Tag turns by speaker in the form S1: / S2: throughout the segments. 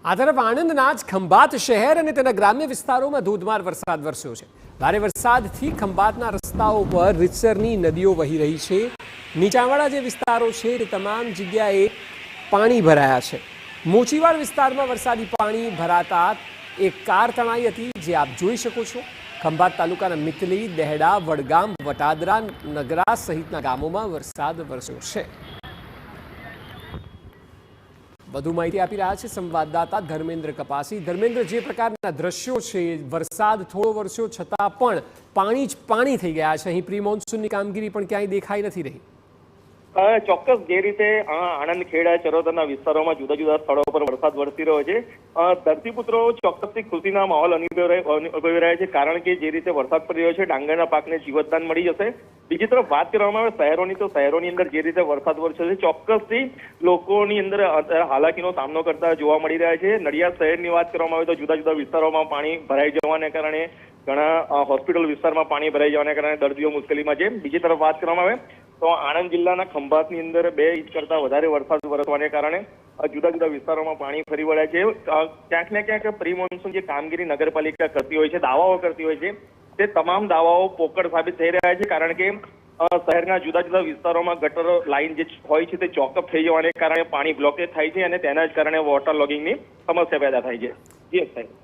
S1: આ તરફ આણંદના જ ખંભાત શહેર અને તેના ગ્રામ્ય વિસ્તારોમાં ધોધમાર વરસાદ વરસ્યો છે। ભારે વરસાદથી ખંભાતના રસ્તાઓ પર રીતસરની નદીઓ વહી રહી છે। નીચાણવાળા જે વિસ્તારો છે તે તમામ જગ્યાએ પાણી ભરાયા છે। મોચીવાડ વિસ્તારમાં વરસાદી પાણી ભરાતા એક કાર તણાઈ હતી, જે આપ જોઈ શકો છો। ખંભાત તાલુકાના મિતલી, દેહડા, વડગામ, વટાદરા, નગરા સહિતના ગામોમાં વરસાદ વરસ્યો છે। વધુ માહિતી આપી રહ્યા છે સંવાદદાતા ધર્મેન્દ્ર કપાસી। ધર્મેન્દ્ર, જે પ્રકારના દ્રશ્યો છે, વરસાદ થોડો વરસ્યો છતાં પણ પાણી જ પાણી થઈ ગયા છે। અહીં પ્રી મોન્સૂનની કામગીરી પણ ક્યાંય દેખાઈ નથી રહી।
S2: ચોક્કસ જે રીતે આણંદ, ખેડા, ચરોતરના વિસ્તારોમાં જુદા જુદા સ્થળો પર વરસાદ વરસી રહ્યો છે, ધરતીપુત્રો ચોક્કસથી ખુશીના માહોલ અનુભવી રહ્યા છે, કારણ કે જે રીતે વરસાદ પડી રહ્યો છે, ડાંગરના પાકને જીવતદાન મળી જશે। બીજી તરફ વાત કરવામાં આવે શહેરોની, તો શહેરોની અંદર જે રીતે વરસાદ વરસ્યો છે, ચોક્કસથી લોકોની અંદર હાલાકીનો સામનો કરતા જોવા મળી રહ્યા છે। નડિયાદ શહેરની વાત કરવામાં આવે તો જુદા જુદા વિસ્તારોમાં પાણી ભરાઈ જવાને કારણે, ઘણા હોસ્પિટલ વિસ્તારમાં પાણી ભરાઈ જવાને કારણે દર્દીઓ મુશ્કેલીમાં છે। બીજી તરફ વાત કરવામાં આવે તો આણંદ જિલ્લાના ખંભાતની અંદર 2 ઇંચ કરતા વધારે વરસાદ વરસવાને કારણે જુદા જુદા વિસ્તારોમાં પાણી ફરી વળ્યા છે। ક્યાંક ને ક્યાંક પ્રી મોન્સૂન જે કામગીરી નગરપાલિકા કરતી હોય છે, દાવાઓ કરતી હોય છે, તે તમામ દાવાઓ પોકળ સાબિત થઈ રહ્યા છે, કારણ કે શહેરના જુદા જુદા વિસ્તારોમાં ગટર લાઇન જે હોય છે તે ચોકઅપ થઈ જવાને કારણે પાણી બ્લોકેજ થાય છે અને તેના જ કારણે વોટર લોગિંગની સમસ્યા પેદા થાય છે। જી સાહેબ।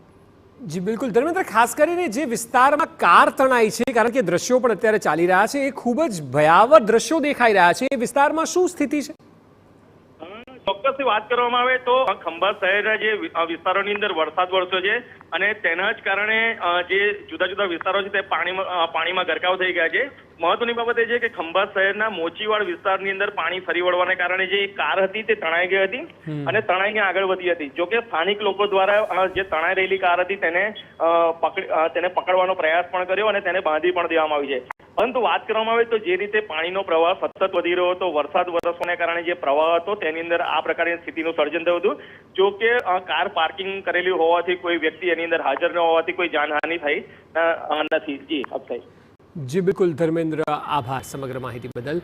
S1: જી બિલકુલ ધર્મેન્દ્ર, ખાસ કરીને જે વિસ્તારમાં કાર તણાઈ છે, કારણ કે દ્રશ્યો પણ અત્યારે ચાલી રહ્યા છે, એ ખૂબ જ ભયાવહ દ્રશ્યો દેખાઈ રહ્યા છે। એ વિસ્તારમાં શું સ્થિતિ છે?
S2: ચોક્કસથી વાત કરવામાં આવે તો ખંભાત શહેરના જે વિસ્તારોની અંદર વરસાદ વરસ્યો છે અને તેના જ કારણે જે જુદા જુદા વિસ્તારો છે તે પાણીમાં ગરકાવ થઈ ગયા છે। મહત્વની બાબત એ છે કે ખંભાત શહેરના મોચીવાડ વિસ્તારની અંદર પાણી ફરી વળવાને કારણે જે કાર હતી તે તણાઈ ગઈ હતી અને તણાઈને આગળ વધી હતી। જોકે સ્થાનિક લોકો દ્વારા જે તણાઈ રહેલી કાર હતી તેને પકડવાનો પ્રયાસ પણ કર્યો અને તેને બાંધી પણ દેવામાં આવી છે। પરંતુ વાત કરવામાં આવે તો જે રીતે પાણીનો પ્રવાહ સતત વધી રહ્યો હતો, વરસાદ વરસવાને કારણે જે પ્રવાહ હતો તેની અંદર આ પ્રકારની સ્થિતિનું સર્જન થયું હતું। જો કે કાર પાર્કિંગ કરેલી હોવાથી કોઈ વ્યક્તિ એની અંદર હાજર ન હોવાથી કોઈ જાનહાનિ થઈ નથી। જી અક્ષય।
S1: જી બિલકુલ ધર્મેન્દ્ર, આભાર સમગ્ર માહિતી બદલ।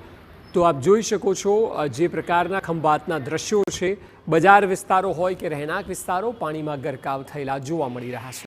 S1: તો આપ જોઈ શકો છો જે પ્રકારના ખંભાતના દ્રશ્યો છે, બજાર વિસ્તારો હોય કે રહેણાંક વિસ્તારો પાણીમાં ગરકાવ થયેલા જોવા મળી રહ્યા છે।